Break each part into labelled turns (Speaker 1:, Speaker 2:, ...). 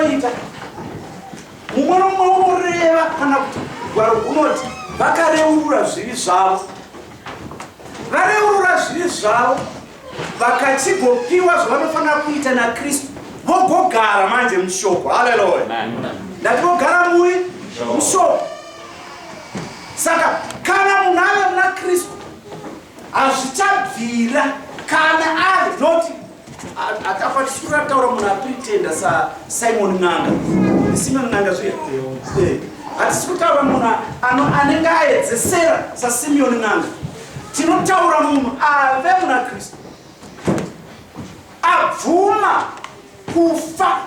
Speaker 1: zvavanoita mumwe nomumwe unoreva kana kuti gwaro unoti vakareurura zvivi zvavo vareurura zvivi zvavo vakachigopiwa zvavanofanira kuita naKristu vogogara manje mushoko. Haleluya. Ndati vogara mushoko. Saka kana munhu ave muna Kristu hazvichabvira kana ari noti atafa tichikura taura munhu apritenda saSimon N'anga. Simon N'anga zviya hatisi kutaura munhu anenge aedzesera saSimon N'anga. Tinotaura munhu ave muna Kristu abvuma kufa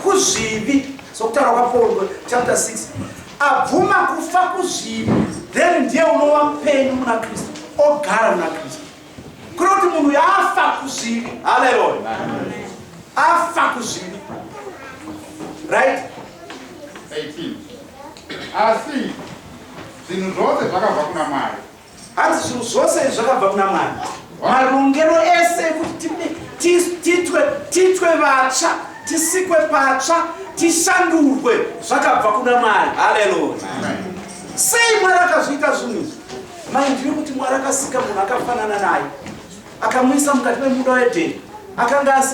Speaker 1: kuzvivi sokutaura kwaPauro chapter 6 abvuma kufa kuzvivi then ndiye unova mupenyu muna Kristu ogara muna Kristu. Kuroti munhu yafa kuzvivi. Haleluya. Afa kuzvivi. Right?
Speaker 2: 18. Asi zvinhu zvose zvakabva kuna Mwari.
Speaker 1: Hanzi zvinhu zvose zvakabva kuna Mwari. Marongero ese kuti titwe vatsva, tisikwe patsva, tishandurwe zvakabva kuna Mwari. Haleluya. Sei Mwari akazviita zvinhu izvi? Maindiri kuti Mwari akasika munhu akafanana naye akamuisa mukati memuda weDheni akanga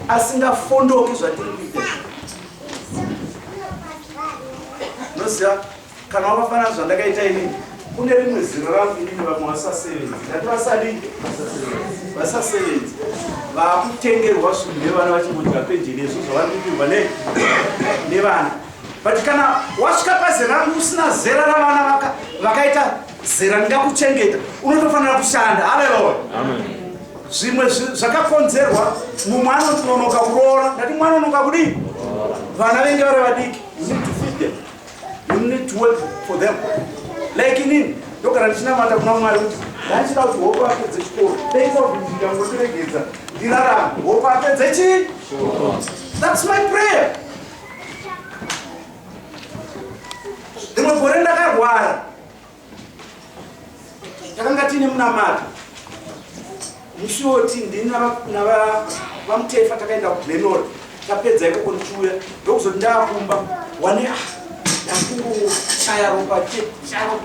Speaker 1: asingafondoki zvatiri kuita. Noziva kana wakafanana zvandakaita inini kune rimwe ziro rangu inini vamwe vasasevenzi ndati vasasevenzi vakutengerwa zvinhu nevana vachingoti vapenjeri izvo zvavanopirwa nevana. But kana wasvika pazera rangu usina zera ravana vakaita zera ndingakuchengeta unotofanira kushanda. Haleluya. Zvimwe zvakakonzerwa mumwe anononoka kuroora. Ndati mwana unonoka kudii? Vana venge vari vadiki. You need to feed them. You need to work for them. Like inini ndogara ndichinamata kuna Mwari kuti ndachida kuti hope apedze chikoro daisa kuti ndikangotiregedza ndirarama hope apedze chii. That's my prayer. Rimwe gore ndakarwara takanga tine munamata mushoti ndini navamutefa takaenda kuGlenora tapedza ikoko ndichiuya ndokuzoti ndaakumba wane ndakungochaya ropa charo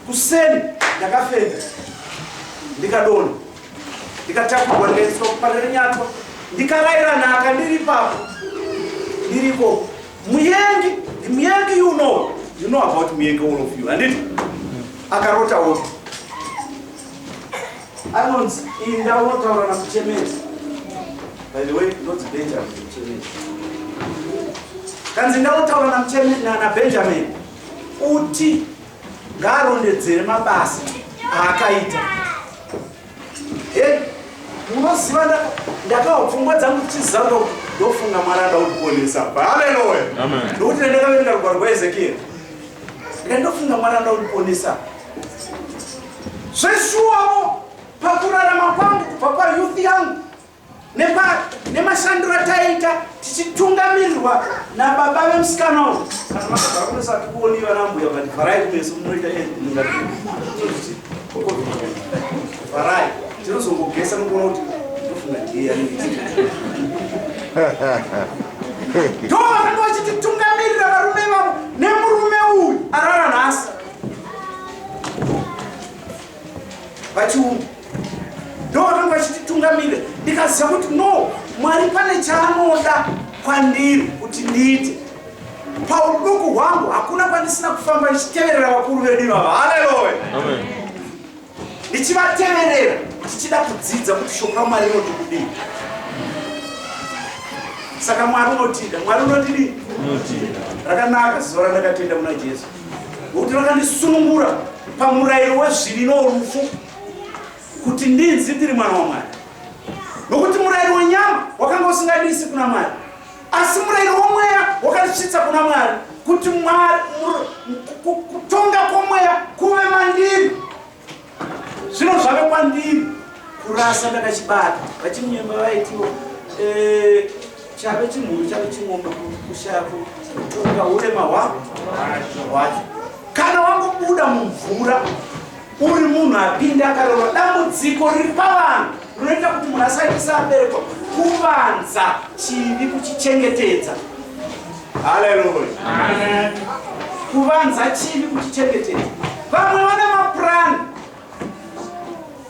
Speaker 1: kuseni ndakafenda ndikadona ndikatakurwa ndikaiswa kuparerenyatwa ndikarayira nhaka ndiripo muyengi you know about muyengi all of you anditi akarota wote anonzi inda unotaura nakuchemezi. By the way, not Benjamin Chemezi. Kanzi ndaunotaura naBenjamin uti ngaarondedzere mabasa aakaita. Munoziva ndakahopfungwa dzangu tichiziva ndofunga Mwari ada kuponesa. Haleluya. Ndokuti ndakaverenga rugwaro rwaEzekieri ndofunga Mwari ada kuponesa. Zveshuwavo pakurarama kwangu kubva payouth yangu nemashandiro ataita tichitungamirirwa nababa vemusikana uyu. Kana makabva kunosa tikuoni vana mbuya vati vharai kumeso munoita vharai tinozongogesa nokuona kuti ndofunga ndiye ndo vakanga vachititungamirira varume vavo nemurume uyu arara nhasi vachiumba ndo vakanga vachititungamirira. Ndikaziva kuti no Mwari pane chaanoda kwandiri kuti ndiite. Pauduku hwangu hakuna kwandisina kufamba ndichiteverera vakuru vedu ivava. Haleluya. Ndichivateverera tichida kudzidza kuti shoko raMwari rinoti kudii. Saka Mwari unotida. Mwari unotidii? Rakanaka zuva randakatenda muna Jesu nokuti rakandisunungura pamurayiro wezvivi norufu kuti ndinzi ndiri mwana waMwari. Nokuti murayiro wenyama wakanga usingadiisi kuna Mwari, asi murayiro womweya wakandisvitsa kuna Mwari kuti kutonga kwomweya kuve mandiri. Zvino zvave kwandiri kurasa ndakachibata vachimunyemba vaitiwo chave chimhuru chave ching'ombe kushaya kutonga urema hwacho. Kana wangobuda mumvura uri munhu apinde akarorwa dambudziko riri pavanhu runoita kuti munhu asaitisa abereko kuvanza chivi kuchichengetedza. Haleluya. Kuvanza chivi kuchichengetedza. Vamwe vana mapurani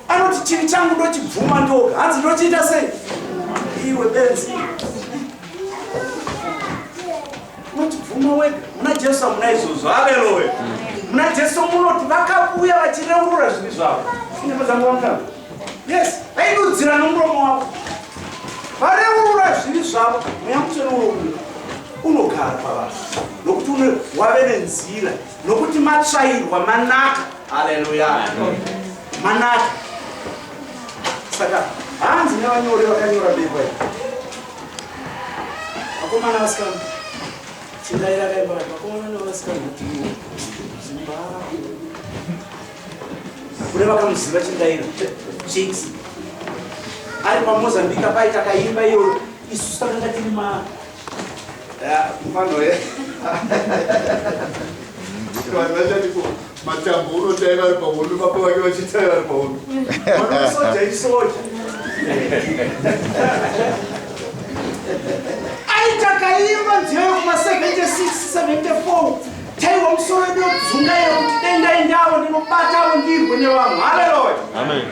Speaker 1: anoti chivi changu ndochibvuma ndoga, hanzi ndochiita sei? Iwe benzi notibvuma wega. Muna Jesu hamuna izvozvo. Haleluya. Muna Jesu munoti vakauya vachireurura zvivi zvavo. Inepadzanguvanga. Yes, vaidudzira nomuromo wavo. Vareurura zvivi zvavo. Mweya mutsvene unogara pavanhu. Nokuti wave nenzira. Nokuti matsvairwa manaka. Haleluya. Manaka. Saka hanzi nevanyori vakanyora bhebha iri. Vakomana vasikana. Chindaira kaimba vakomana nevasikana kuti Zimbabwe. Kune vakamuziva Chindaira Chicks. Ari paMozambique paita kaimba iyo isusu takanga tiri mfano
Speaker 3: matambo unotaira ari pahondo papa vake vachitaira ari pahondo
Speaker 1: soja isoja aita kaimba nziyo kuma-76-74 taiwa musoro ndodzungaira kuti denda endavo ndinobatavo ndirwe nevamwe. Haleluya.
Speaker 4: Amen.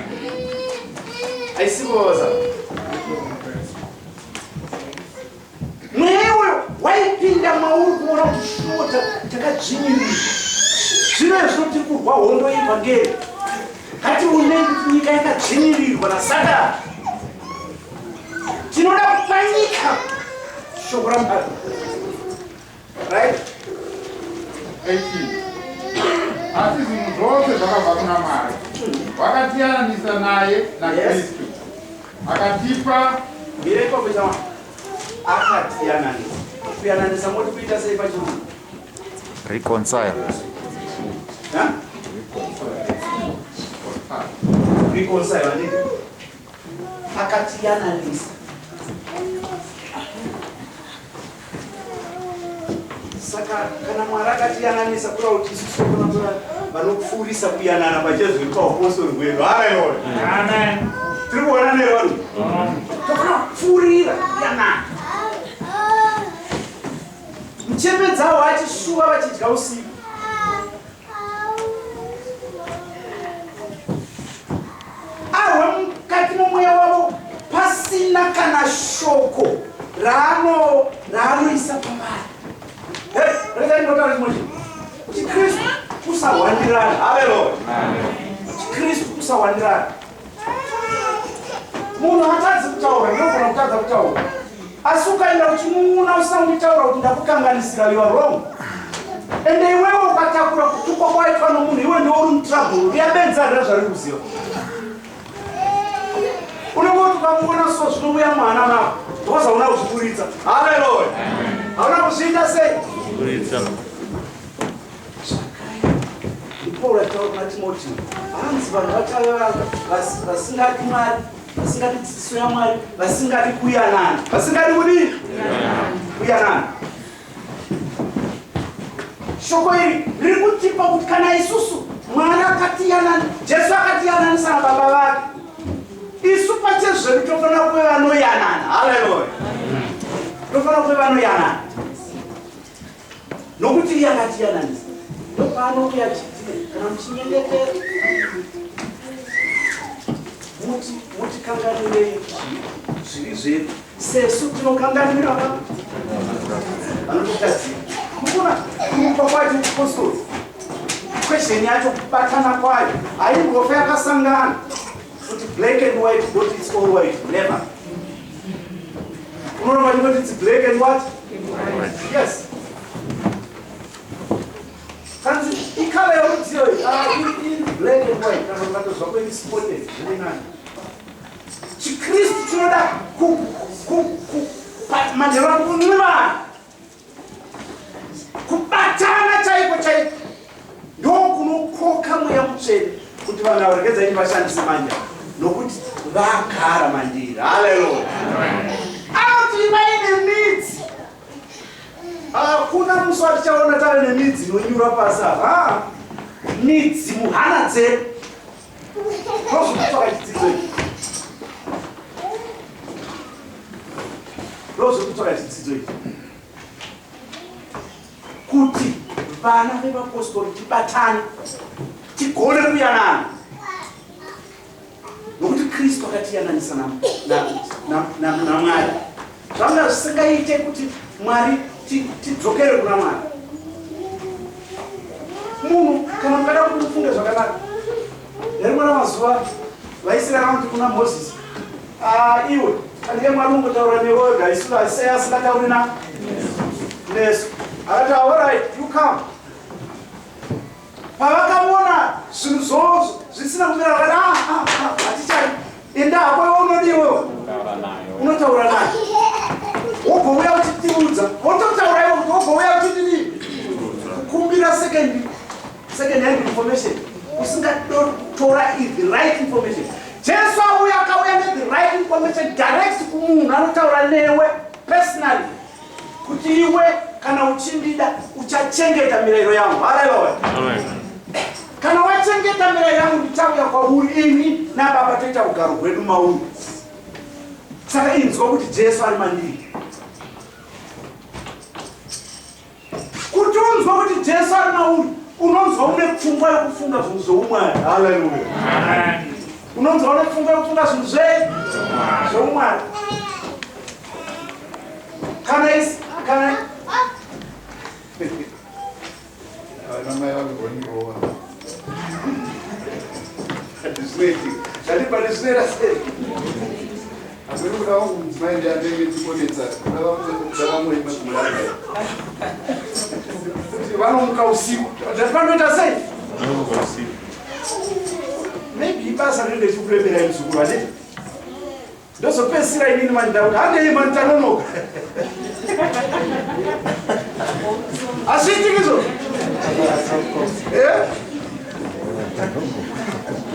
Speaker 1: Aisiboza mwewe waipinda mauri kuona kuti shuwo takadzvinyirirwa zvino izvo tiri kurwa hondo ibva ngeri kati unei kuti nyika yakadzvinyirirwa naSatani. Tinoda kupanyika shoko raMwari. Right?
Speaker 2: 18. Asi zvinhu zvose zvakabva kuna Mwari. Wakatiyananisa naye naKristu. Akatipa
Speaker 1: mireko kuchama akatiyananisa. Kuyananisa moti kuita sei pachirungu?
Speaker 4: Reconcile.
Speaker 1: Reconcile ndiko. Akatiyananisa. Saka kana Mwari akatiyananisa kura kuti isusu tonatora vanopfuurisa kuyanana pajesu paapostoli hwedu. Haleluya.
Speaker 2: Amen.
Speaker 1: Tiri kuona nevanhu tofana kupfuurira kuyanana. Michembe dzavo achishuva vachidya usiku. Arwe mukati momweya wavo pasina kana shoko raanoisa pavari. Regai ndinotaura chimwe chinhu kuti Kristu kusawandirana. Haleluya. Kristu kusawandirana. Munhu atadzi kutaura ndinogona kutadza kutaura, asi ukaenda uchimuna usina kutaura kuti ndakukanganisira, you are wrong. Ende iwewe ukatakura kutukwa kwaitwa nomunhu, iwe ndiwo uri mutrabhuru riyabenza zvari kuziva. Unongoti ukamuona so zvinouya mwana nako because hauna kuzviburitsa. Haleluya. Hauna kuzviita sei? Paul ataura kuna Timoti, hanzi vanhu vatava vasingadi Mwari, vasingadi dzidziso yaMwari, vasingadi kuyanana. Vasingadi kudini? Kuyanana. Shoko iri riri kutipa kuti kana isusu Mwari akatiyanana, Jesu akatiyananisa nababa vake, isu pachezvedu tofanira kuve vanoyanana. Haleluya. Tofanira kuve vanoyanana nokuti iye akatiyananisa. Ndopaanouya achiti kana muchinyengetera mutikanganirei zvivi zvedu sesu tinokanganira vanototadzira. Mukuna kuupa kwacho apostoli kwesheni yacho kubatana kwayo haingofa yakasangana kuti black and white but it's all white. Never. Unoona kuti it's black and what? Yes. Kanzi ikhala yokudziyo in black and white kana ungatozwa kweni spotted zviri nani. Chikristu chinoda manhero kunwiva kubatana chaiko chaiko ndokunokoka mweya mutsvene kuti vanhu avaregedzai vashandise manja nokuti vagara mandiri. Haleluya. Anoti vaine midzi. Hakuna musi watichaona tave nemidzi inonyura pasi apa. Midzi muhana dzedu. Ndozvinotsvaka chidzidzo ichi. ndozokutsvaka chidzidzo ichi kuti vana vevapostori tibatane tigone kuyanana nokuti Kristu akatiyananisa naMwari zvanga zvisingaite kuti Mwari tidzokere kuna Mwari. Munhu kana mukada kuti mufunge zvakanaka nerimwe ramazuva vaisirana kuti kuna Mozisi iwe andike Mwari ungotaura newe wega isu asingatauri nesu akati alright you come. Pavakaona zvinhu zvozvo zvisina kumira vakati hatichai enda hako iwe unodiwewo unotaura naye wogouya uchitiudza wototaura iwe kuti wogouya uchitidii kukumbira second hand information usingatora the right information. Jesu auya akauya ne the right information direct kumunhu anotaura newe personally kuti iwe kana uchindida uchachengeta mirayiro yangu. Haleluya. Kana wachengeta mirayiro yangu ndichauya kwauri ini naBaba toita ugaro hwedu mauri. Saka inzwa kuti Jesu ari mandiri. Kuti unzwa kuti Jesu ari mauri unonzwa une pfungwa yokufunga zvinhu zvoumwari. Haleluya. Unonzwa une pfungwa yokufunga zvinhu zvoumwari. Kana
Speaker 3: Namai vanogoniroona.
Speaker 1: Zvandipandiswera sei?
Speaker 3: Hamuri kuda wangu mudzimai ndiandenge tikonetsa kuda vamweima zvimulanga.
Speaker 1: Kuti vanomuka usiku. Zvandipanoita sei?
Speaker 4: Vanomuka usiku.
Speaker 1: Maybe ibasa rinenge richikuremera muzukuru handiti? Ndozopedzisira inini mandauti handei manditanonoka. Azviitiki izvo?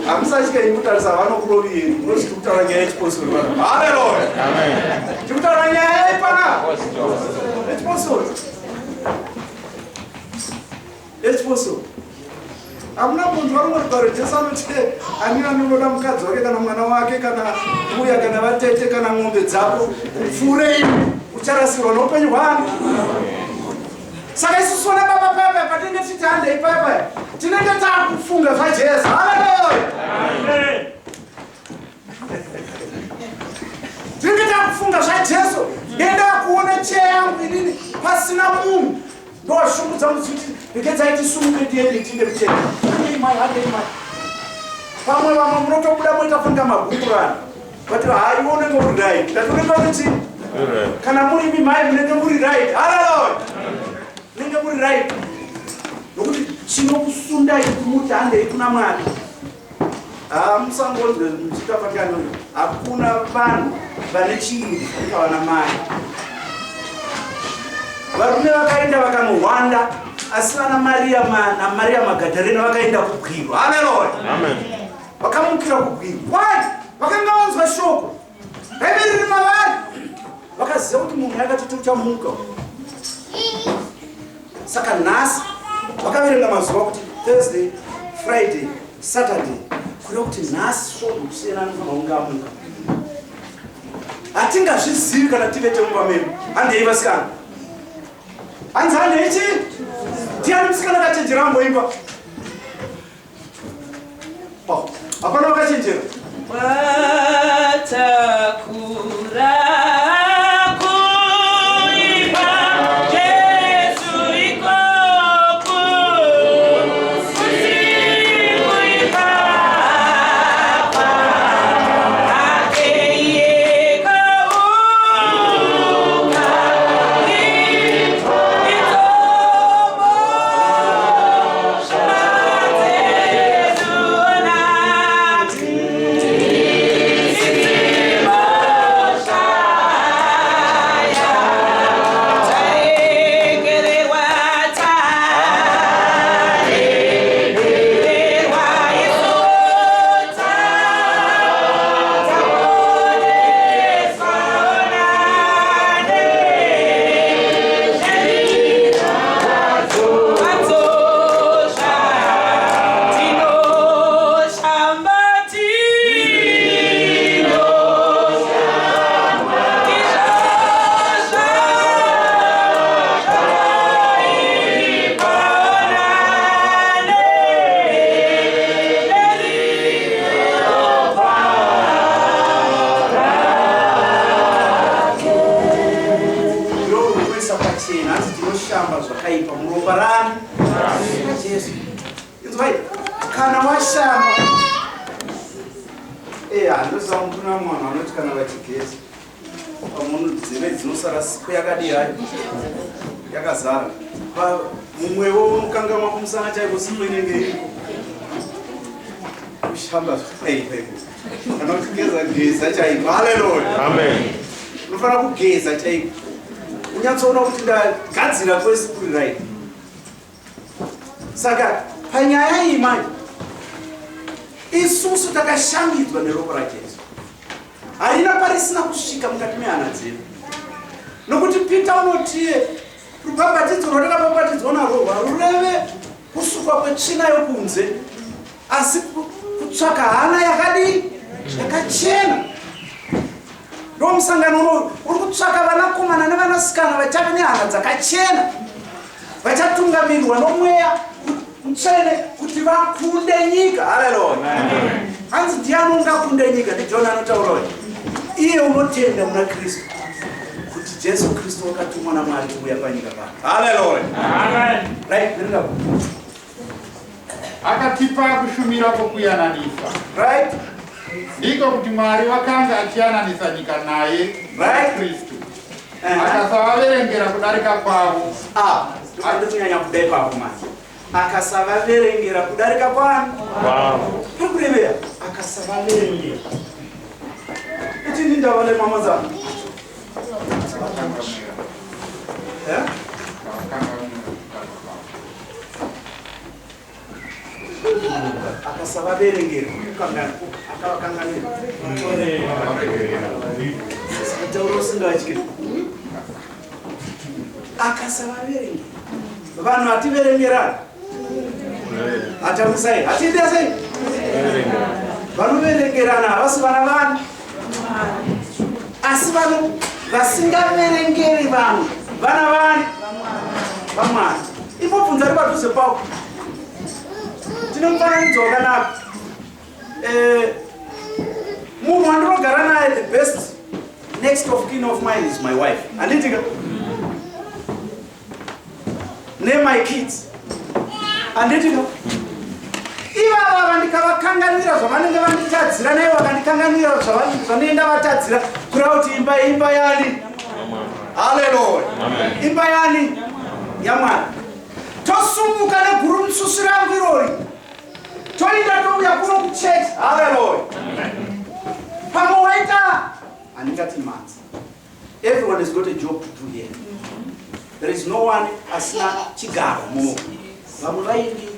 Speaker 1: Hamusatyi kutarisa vanokurovieri unosviti kutaura nyaya yechipostori. Haleluya. Tikutaura nyaya yechipostori. Yechipostori. Hamuna munhu varongorugaro Jesu anoti ani anonoda mukadzi wake kana mwana wake kana mbuya kana vatete kana ng'ombe dzako kupfuure imi ucharasirwa noupenyu hwangu. Saka isusu na baba papa patinenge tichiti handei papa tinenge taakufunga zvaJesu. Haleluya. Tinenge taakufunga zvaJesu. Ndenda kuona cheya yangu inini pasina munhu ndoshungudza mudziti ndikedzai tisumuke ndiende tinde kuchena. Handei mai. Pamwe vamwe munotobuda moitafunga magungurana kuti hai unenge uri right ndatonenge kuti kana muri imi mai munenge muri right. Haleluya. Munenge muri right nokuti chinokusundai kumuti handei kuna Mwari. Musangonzwe muchitafatano hakuna vanhu vane chivi vakavana mai. Varume vakaenda vakanohwanda asi vana Maria Magadharena vakaenda kugwirwa. Haleluya. Vakamukira kugwirwa. Why? Vakanga vanzwa shoko raiviri mavari vakaziva kuti munhu yakati uchamuka. Saka nhasi vakaverenga mazuva kuti Thursday, Friday, Saturday kuda kuti nhasi shoko kusiyana anofanira kunge amuka. Hatingazvizivi kana tive temumba medu. Handei vasikana. Hanzi handei chii? Ndiani musikana akachenjera amboimba? Hapana vakachenjera.
Speaker 5: Watakura kuimba Jesu ikoku usikuimba akeye kauka itomo shatezuona
Speaker 1: zvakaipa muropa rani Jesu. Inzwai, kana washama handosava kuna mwana anoti kana vachigeza pamunhu nzeve dzinosara sipo yakadi hayo yakazara mumwewo unokangamwa kumusana chaiko sipo inenge iriko kushamba zvakaipa kana kugeza geza chaiko. Haleluya,
Speaker 4: Amen.
Speaker 1: unofanira kugeza chaiko unyatsoona kuti ndagadzira kwesipuri right. Saka panyaya iyi manje isusu takashambidzwa neropa raJesu, harina parisina kusvika mukati mehana dzedu, nokuti Pita unotiye rubhabhatidzo rwatakabhabhatidzwa narwo harureve kusukwa kwetsvina yokunze, asi kutsvaka hana yakadii yakachena. Ndo musangano uri kutsvaka vanakomana nevanasikana vachave nehana dzakachena, vachatungamirirwa nomweya mutsvene kuti vakunde nyika. Haleluya, hanzi ndiani ungakunde nyika? ndiJona anotaura iye unotenda muna Kristu kuti Jesu Kristu wakatumwa naMwari kuuya panyika pano. Haleluya, right.
Speaker 2: Akatipa kushumira kwokuyananisa,
Speaker 1: Right.
Speaker 2: ndiko kuti Mwari wakanga achiyananisa nyika naye
Speaker 1: Right.
Speaker 2: Kristu, akasavaverengera kudarika kwavo.
Speaker 1: Ndiri kunyanya kudai papo manje, akasavaverengera kudarika kwani pakureveya, akasavaverengera kuti ndindavale mama zangu akasavaverengera akavakanganira tauro usingavatyi akasavaverengera. Vanhu hativerengerani, hatamusai, hatidesei, vanoverengerana havasi vana vani, asi vanhu vasingaverengeri vanhu vana vani vaMwari. Imbobvunza ri padhuze pako, tine mufananidzo wakanaka. Munhu wandinogara naye, the best next of kin of mine is my wife. Handitika my kids. Handitika ivava vandikavakanganira zvavanenge vanditadzira, naivo vakandikanganira zvanoenda vatadzira kureva kuti imba yani. Haleluya, imba yani yaMwari. Tosumuka neguru mususu rangu irori, toenda touya kuno kuchechi. Haleluya, pamwe waita handingati manzi. Everyone has got a job to do here. There is no one asina chigaro muno. Vamwe vaimbi,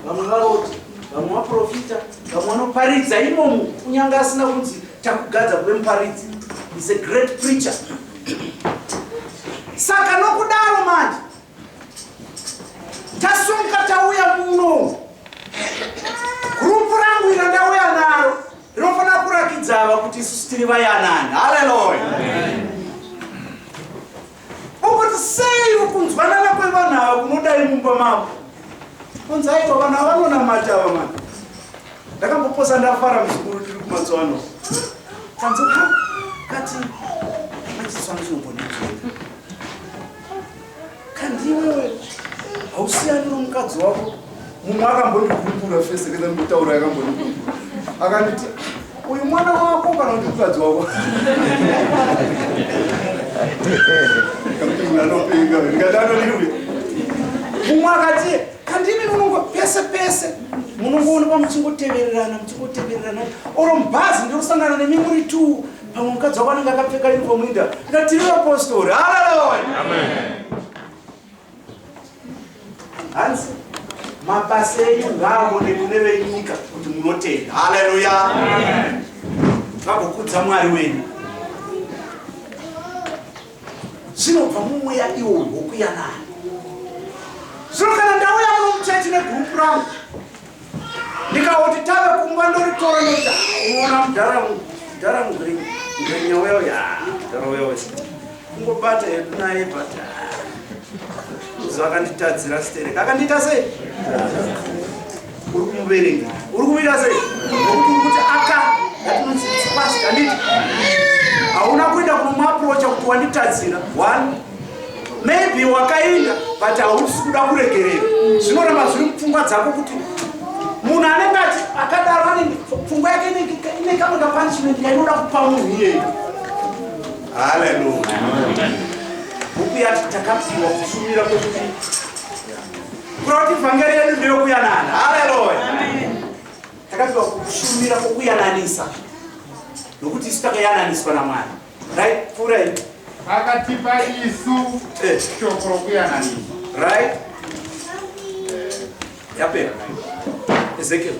Speaker 1: vamwe varoti, vamwe vaprofita, vamwe vanoparidza imomo kunyanga asina kunzi takugadza kuve muparidzi. He's a great preacher. Saka nokudaro manje tasumuka tauya muno, gurupu rangu ira ndauya naro rinofanira kurakidza ava kuti isusu tiri vayanani. Haleluya, ukuti sei ukunzwanana kwevanhu ava kunodai mumba mavo kunzi aiwa vanhu avanonamata ava mani. Ndakamboposa ndafara muzukuru tiri kumatswano kanzi kati machiswano chinombondidzora kandiwewe hausiyani nomukadzi wako. Mumwe akambondikumbura fese kenda ndikutaura yakambondikumbura akanditi uyu mwana wako kana kuti mukadzi wako. Mumwe akati kandimi munongo pese pese munongoonekwa muchingotevererana oro mubhazi ndirosangana nemimuri 2 pamwe mukadzi wako anenge akapfeka uniform inda ngatiri vapostori. Haleluya, hanzi mabasa enyu ngaaonekwe nevenyika kuti munotenda. Haleluya, vagokudza Mwari wenyu. Zvinobva mumweya iwo wokuyanana. Zvino kana ndauya muno muchechi negurupu rangu ndikauti tave kumba ndoritora nota unoona mudhara mugenya weyo mudhara weyo kungobata hedu naye bata zvakanditadzira stereka akandita sei uri kumuverenga uri kumuita sei nokuti uri kuti aka yatinonzipasi handiti hauna kuenda kunomuaprocha kuti wanditadzira 1 maybe wakaenda but hausi kuda kuregerera. Zvinoramba zviri mupfungwa dzako kuti munhu anenge akadaro ane pfungwa yake ine kamwe kapunishment yainoda kupa munhu iyeye. Haleluya. Bhuku yati takapiwa kushumira kwekuti kuti vhangeri yedu ndeyokuyanana. Haleluya. Takapiwa kushumira kwokuyananisa nokuti isu takayananiswa naMwari. Right? Pfurai.
Speaker 2: Akatipa isu shoko rokuyananisa.
Speaker 1: Right? Yapera. Ezekiel.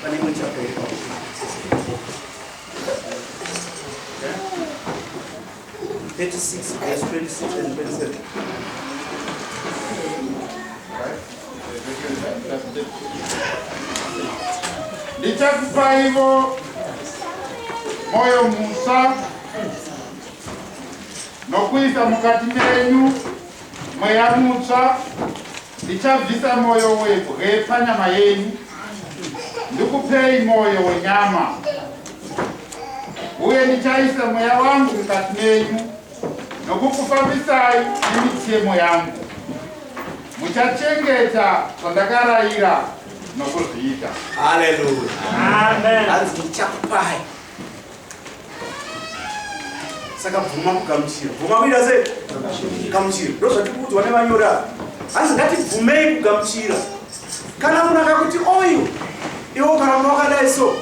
Speaker 1: Pane imwe chapter. 36 verse 26 and 27.
Speaker 2: Ndichakupa ivo moyo musa nokuisa mukati menyu mweya mutsva. Ndichabvisa moyo webwe panyama yenyu ndikupei moyo wenyama, uye ndichaisa mweya wangu mukati menyu nokukufambisai nemitemo yangu. Muchachengeta zvandakarayira nokuzviita.
Speaker 1: Haleluya.
Speaker 5: Amen.
Speaker 1: Hanzi ndichakupai. Saka bvuma kugamuchira. Bvuma kuita sei? Kugamuchira. Ndozvati kuudzwa nevanyora. Hanzi ngatibvumei kugamuchira. Kana munhu akakuti oyu iwe ukaramba wakadai so,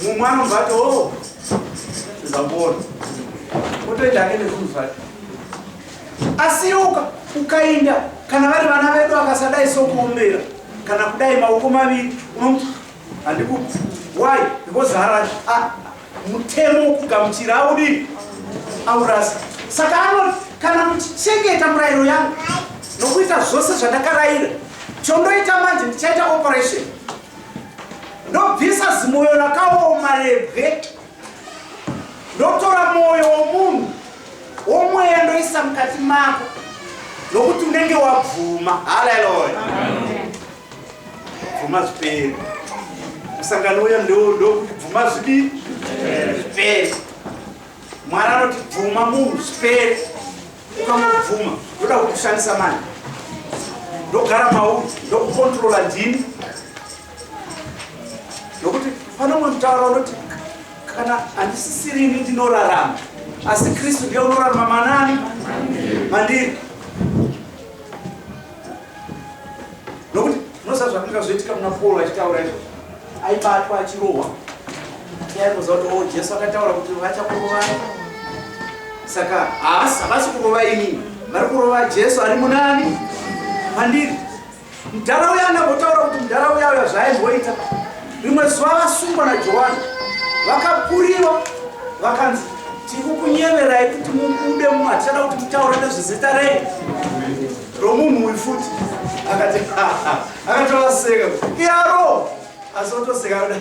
Speaker 1: mumwe anobva ati o ndizambona otoenda hake nezvinhu zvake. Asi iwe ukaenda kana vari vana vedu akasadai so kuombera kana kudai maoko maviri unomuti handikupi. Why? Because mutemo wokugamuchira audi aurasa. Saka anoti kana muchichengeta murayiro yangu nokuita zvose zvandakarayira, chondoita manje ndichaita operation. Ndobvisa zimoyo rakaoma rebwe, ndotora moyo womunhu womweya ndoisa mukati mako nokuti unenge wabvuma. Haleluya. Bvuma zviperi. Musangano uya ndokuti bvuma zvidi zviperi. Mwari anoti bvuma munhu zviperi. Ukamubvuma ndoda kukushandisa manje, ndogara mauri, ndokukontrola ndini. Nokuti pane umwe mutauro unoti kana handisisirini ndinorarama, asi Kristu ndiye unorarama manani mandiri. Nokuti munoziva zvakanga zvoitika muna Paul achitaura izvo, aibatwa achirohwa. Aimuziva kuti Jesu akataura kuti vachakurovai. Saka havasi kurova inini, vari kurova Jesu ari munani mandiri. Mudhara uya anambotaura kuti mudhara uya zvaaimboita. Rimwe zuva vasungwa naJohani vakapuriwa vakanzi tiri kukunyeverai kuti mubude hatichada kuti mutaure nezvezita rei romunhu uyu futi. Akatovaseka iyaro, asi otoseka kuti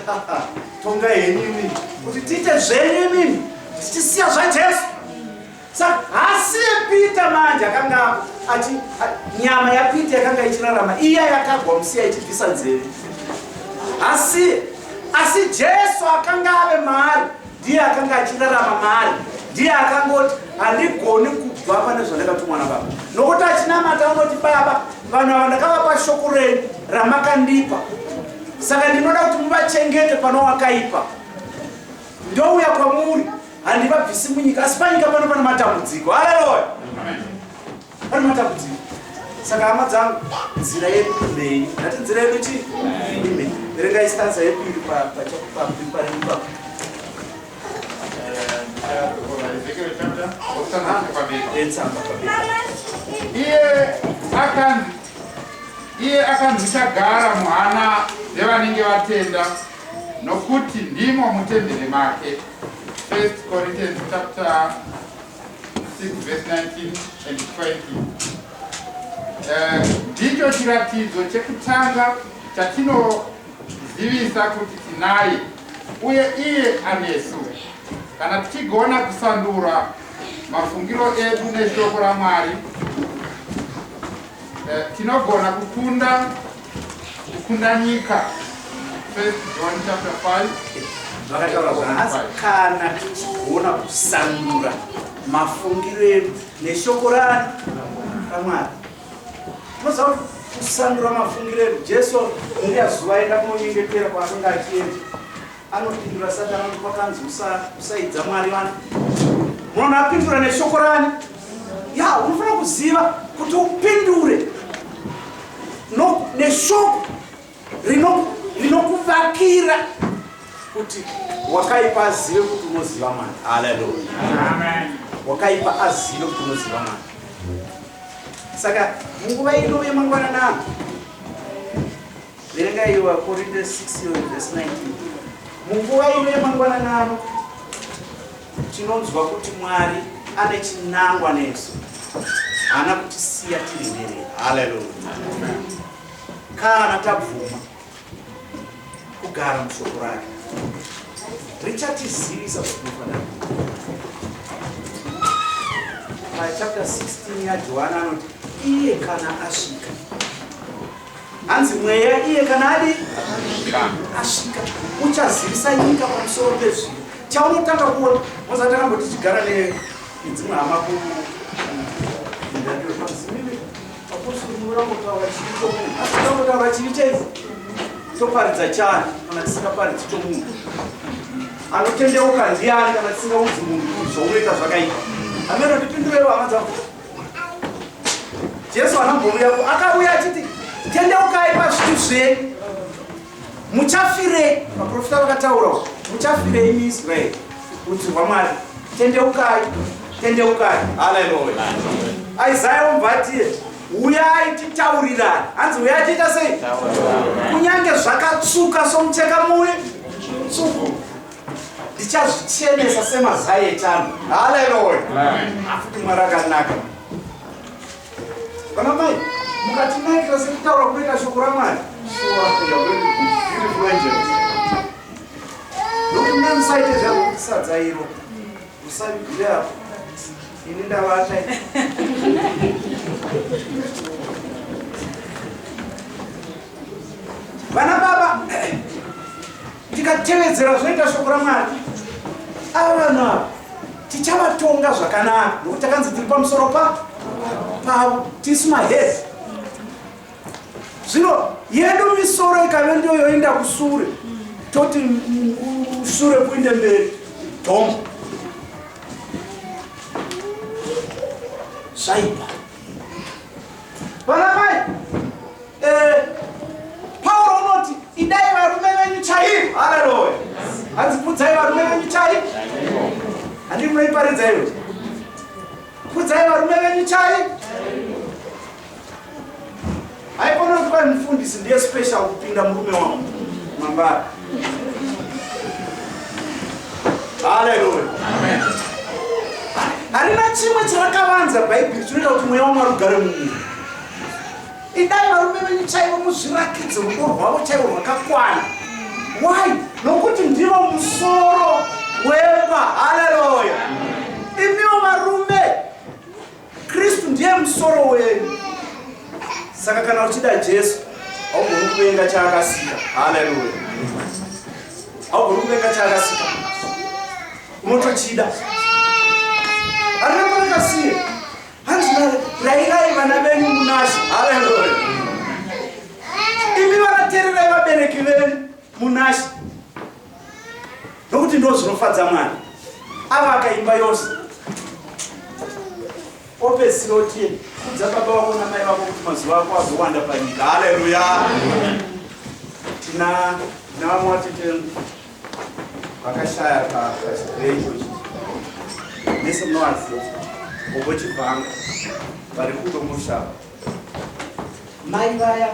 Speaker 1: tonga henyu imini kuti tiite zvenyu imini tichisiya zvaJesu. Saka hasi yePita manje akanga ati nyama yaPita yakanga ichirarama, iya yakagwa musiya ichibvisa nzeve. Asi Jesu akanga ave maari ndiye akanga achirarama maari, ndiye akangoti handigoni kubva pane zvandakatumwa naBaba. Nokuti achinamata unoti Baba, vanhu ava ndakavapa shoko renyu ramakandipa, saka ndinoda kuti muvachengete pano wakaipa. Ndouya kwamuri, handivabvisi munyika, asi panyika pano pane matambudziko. Haleluya. Pane matambudziko. Saka hama dzangu, nzira yedu imberi. Ndati nzira yedu chi? Imberi. Verengai stanza yepiri pari ipapo.
Speaker 2: Iye akanzi ndichagara muhana dzevanenge vatenda, nokuti ndimo mutembere make. 1 Corinthians chapter 6 verse 19 and 20. Ndicho chiratidzo chekutanga chatinozivisa kuti tinaye, uye iye anesu. Kana tichigona kusandura mafungiro edu neshoko raMwari, tinogona kukunda nyika. 1 John chapter 5
Speaker 1: Vakataura zvanzi kana tichigona kusandura mafungiro edu neshoko raMwari. Tinoziva kusandura mafungiro edu. Jesu neriya zuva aenda kunonyengetera kwaanenge achienda, anopindura Satani kuti kwakanzi usaidza Mwari vana. Munoona apindura neshoko rani? Ya, unofanira kuziva kuti upindure neshoko rinokuvakira kuti wakaipa azive kuti unoziva Mwari. Haleluya.
Speaker 2: Amen.
Speaker 1: Wakaipa azive kuti unoziva Mwari. Saka munguva ino yemangwanana, verenga iwa Korinto 6:19. Munguva ino yemangwanana tinonzwa kuti Mwari ane chinangwa nesu, haana kutisiya tiri nherera. Haleluya. Kana tabvuma kugara mushoko rake, richatizivisa kuti tinofanira. Chapter 16 yaJohana anoti iye kana asvika, hanzi mweya iye kana asvika uchazivisa nyika pamusoro pezvinhu. Chaunotanga kuona, mozatanga mboti tichigara nedzimwe hama apostotaura chivi chaizi toparidza chani kana tisingaparidzi chomunhu. Anotendeuka ndiani kana tisingaudzi munhu zvounoita zvakaipa. Ameno ndipindurero hama dzangu. Jesu anambouyapo akauya achiti tendeukai pazvinhu zvenyu. Muchafirei? Vaprofita vakataura muchafirei muIsraeri. Rudzi rwaMwari, tendeukai, tendeukai. Haleluya. Isaya ombati uyai titaurirane. Hanzi uyai tiita sei? Kunyange zvakatsuka somucheka mutsvuku, ndichazvichenesa semazai echando. Haleluya. Afuti Mwari akanaka. Kana mai mukatinakira sekutaura kunoita shoko raMwari, nokuti musaite zvangu kuti sadza iro musavigire apo ini ndavata. Vana baba, tikatevedzera zvoita shoko raMwari, ava vanhu ava tichavatonga zvakanaka, nokuti takanzi tiri pamusoro pavo, tisu mahedhi. Zvino yedu misoro ikave ndiyo yoenda kusure, toti shure kuinde mberi tombo zvaipa. Vana mai, Pauro unoti idai varume venyu chaivo. Haleluya. Hanzi pudzai varume venyu chaivo. Handii munoiparidza iwe. Pudzai varume venyu chaivo. Haikona kuti kwai mufundisi ndiye special kupinda murume wangu mambara. Haleluya.
Speaker 2: Amen.
Speaker 1: Harina chimwe chirakavanza Bhaibheri chinoita kuti mweya waMwari ugare mumuviri. Idai varume venyu chaivo muzvirakidze rudo rwavo chaivo rwakakwana. Why? Nokuti ndivo musoro wemba. Haleluya. Imiwo varume, Kristu ndiye musoro wenyu. Saka kana uchida Jesu, haugoni kuvenga chaakasika. Haleluya. Haugoni kuvenga chaakasika. Unotochida. Harina kwakasiya. Hanzi rayirai vana venyu munashe. Haleluya. Imi vanateererai vabereki venyu munashe. Nokuti ndo zvinofadza Mwari. Ava akaimba yose. Opedzisira kuti kudza baba vako namai vako kuti mazuva ako azowanda panyika. Haleluya. Tina vamwe vatete vakashaya pachibhei nese munovaziva ovochibhanga vari kudo mushava. Mai vaya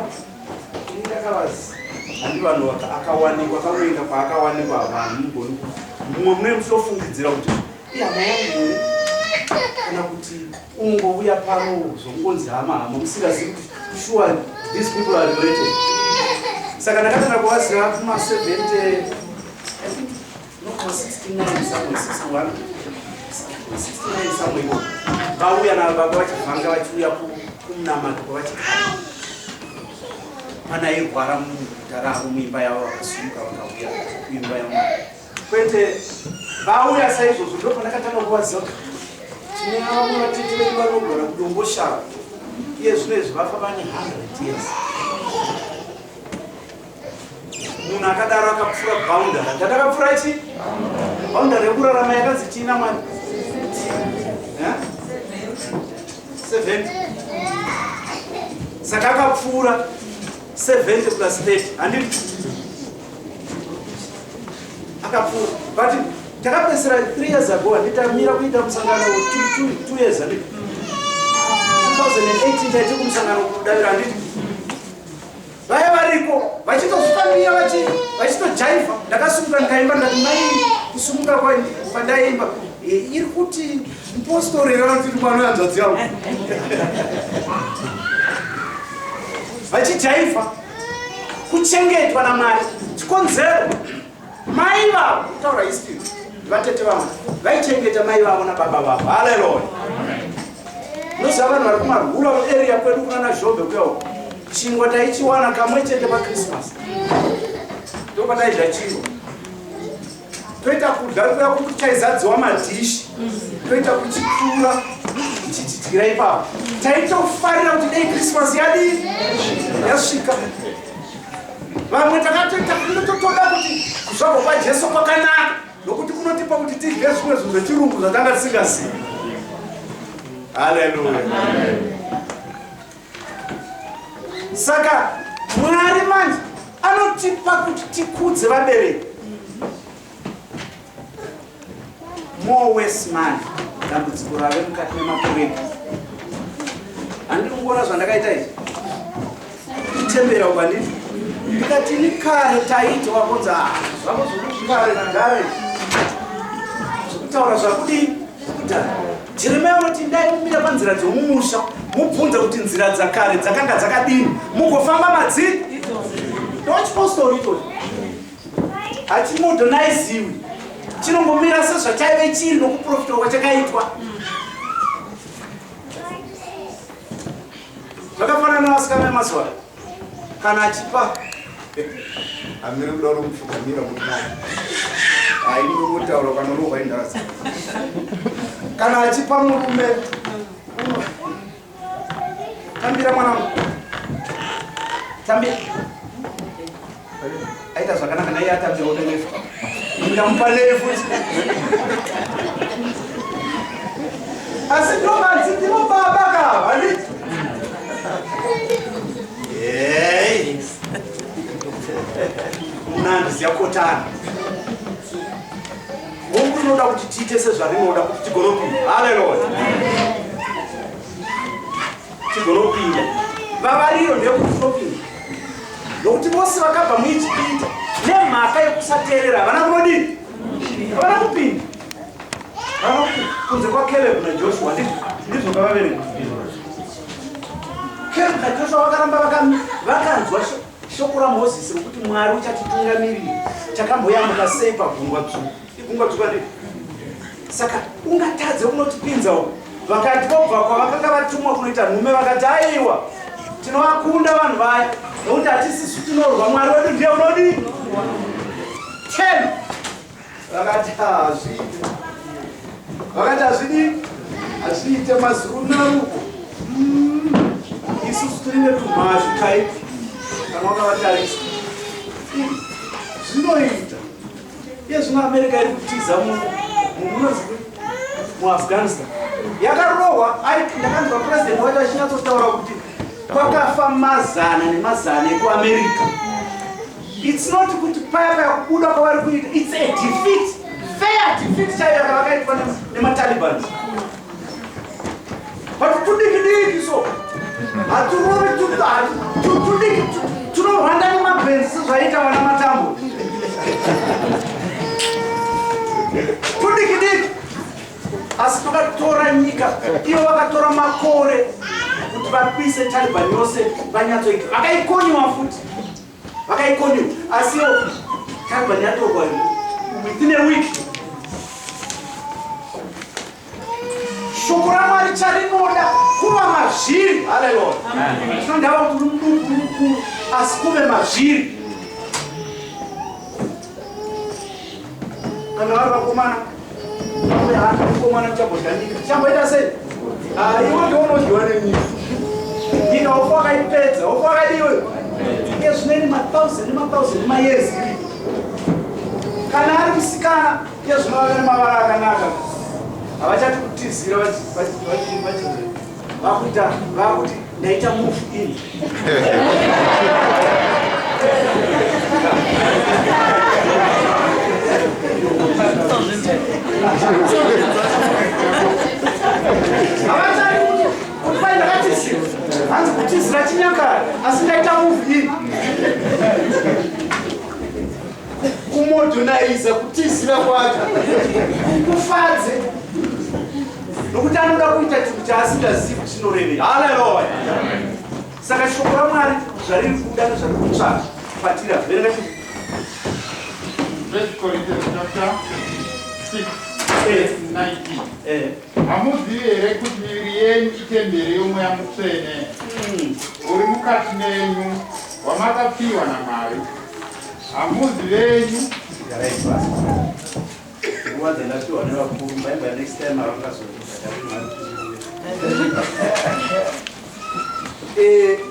Speaker 1: ini ndakavaziva handi vanhu akawanikwa kamuenda kwaakawanikwa vanhu mugoni mumwe mune muchofungidzira kuti ihama yangu kana kuti ungouya pano zongonzi hama musingazivi kuti sure these people are related. Saka ndakatanga kuvaziva kuma-70 69 somewhere vauya navababa vachivhanga vachiuya kumunamato kwavachigara pana airwara muguta ravo muimba yavo vakasumuka vakauya kuimba yaMwari. Kwete vauya saizvozvo ndo pandakatanga kuvaziva tine vamwe vatete vedu vanogara kudomboshava iye zvinezvi vafa vane 100 years. Munhu akadaro akapfura boundary. Ndatakapfura chi? Boundary yekurarama yakanzi china mwani? 70. Saka akapfura 70 plus 30. Handiti? Akapfura. But takapesera 3 years ago handitamira kuita musangano 2 years handiti? 2018 taite kumusangano kudavira handiti? Vaya variko vachitofambira vachitojaiva. Ndakasumuka ndikaimba ndati mai kusumuka pandaimba iri kuti mpostori ranoti mwana hanzvadzi yangu vachijaiva kuchengetwa naMwari chikonzero. Mai vavo kutaura history vatete vamwe vaichengeta mai vavo nababa vavo. Haleluya. Noziva vanhu vari kumarural area kwedu kuna Zhombe kweo chingwa taichiwana kamwe chete paChristmas. Ndopataidya chingwa. Toita kudya kuya kuti chaizadziwa madhishi. Toita kuchipfura tichidyira ipapo. Taitofarira kuti dei Christmas yasvika. Vamwe takatoita kunototoda kuti kuzvarwa kwaJesu kwakanaka nokuti kunotipa kuti tidye zvimwe zvinhu zvechirungu zvatanga tisingazivi. Haleluya. Saka Mwari manje anotipa kuti tikudze vabereki. More waste money. Dambudziko rave mukati memapureki. Handiri kungoona zvandakaita izvi. Kutembera uko handiti. Ndikati ni kare taita wakonza zvako zvokuzvikare nagare. Zvokutaura zvakudii kudhara. Jeremia unoti ndaimira panzira dzomumusha mubvunza kuti nzira dzakare dzakanga dzakadini mugofamba madziri. Ndochipostori ichocho hachimodonaiziwi chinongomira sezvachaive chiri nokuprofita kwachakaitwa. Zvakafanana navasikana vemazuva kana achipa
Speaker 3: hamiri kuda kumupfugamira mutani haindimutaura kanorova indasa
Speaker 1: kana achipa murume tambira mwanangu tambira aita zvakanaka naiye atambira unenefu ndamupa nefu asi ndomanzi ndinobaba kava handiti munandiziya kotana mungu inoda kuti tiite sezvarinoda kuti tigonopinda. Haleluya. Tigonopinda vavariro ndekuti tinopinda nokuti vose vakabva muIjipita nemhaka yekusateerera havana kunodini, havana kupinda. Kunze kwaCaleb naJoshua ndizvo ngavavereka. Caleb naJoshua vakaramba vakanzwa shoko raMozisi rokuti Mwari uchatitungamirira chakamboyambuka sei pagungwa dzvuku. Igungwa dzvuku ndii. Saka ungatadze unotipinza uko. Vakati vobva kwavakanga vatumwa kunoita nhume vakati aiwa tinovakunda vanhu vaya nokuti hatisisu tinorwa Mwari wedu ndiye unodini 10. Vakati hazviite. Vakati hazvidini hazviite mazuru naruko. Isusu tiri netumhazvi kaipi kana wakavatarisa zvinoita. Iye zvino Amerika iri kutiza munozi muAfghanistan yakarohwa. Ndakanzwa president wacho achinyatsotaura kuti kwakafa mazana nemazana ekuAmerica. It's not kuti paya kubuda kwavari kuita, it's a defeat, fair defeat chaiyo yakavakaitwa nemaTaliban. But tudiki so haturovi tudiki tunohwanda nemabhenzi sezvaita vana matambo tudiki asi tokatora nyika ivo vakatora makore kuti vapise Taliban yose vanyatsoita. Vakaikoniwa futi vakaikoniwa asi Taliban yatorwa within a week. Shoko raMwari charinoda kuva mazviri. Haleluya. Tinondava kuti muduku mukuru asi kuve mazviri. Kana vari vakomana mwana uchambodya nyika chamboita sei iwe ndiunodyiwa nenyika nyika ufa wakaipedza ufa wakadiwe yezvineni ma1000 mayezi kana ari musikana yezvinovaka nemavara akanaka havachati kutizira vakuti ndaita move in havachati kuti pai ndakatizira hanzi kutizira chinyakare asi ndaita move in
Speaker 3: kumodonaiza kutizira kwacho
Speaker 1: kufadze nokuti anoda kuita chinhu chaasingazivi chinorevera. Haleluya! Saka shoko raMwari zvariri kuda nezvari kutsvaka kwatira verenga
Speaker 2: hamuzivi here kuti miviri yenyu itemberi yomweya mutsvene uri mukati menyu wamakapiwa naMwari. Hamuzi venyu
Speaker 1: nguva dzandapiwa nevakuru maimba next time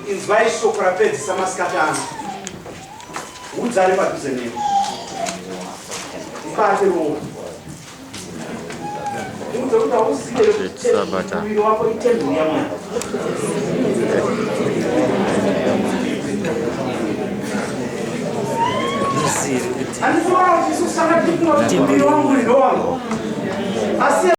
Speaker 1: inzwai shoko rapedzisa masikati ano udzare padhuze nemi ubate romo iudze kuti hauzive kuti muviri wako itemberi yaMwari. Andifuna kuti isu sakati kuti muviri wangu ndo wangu asi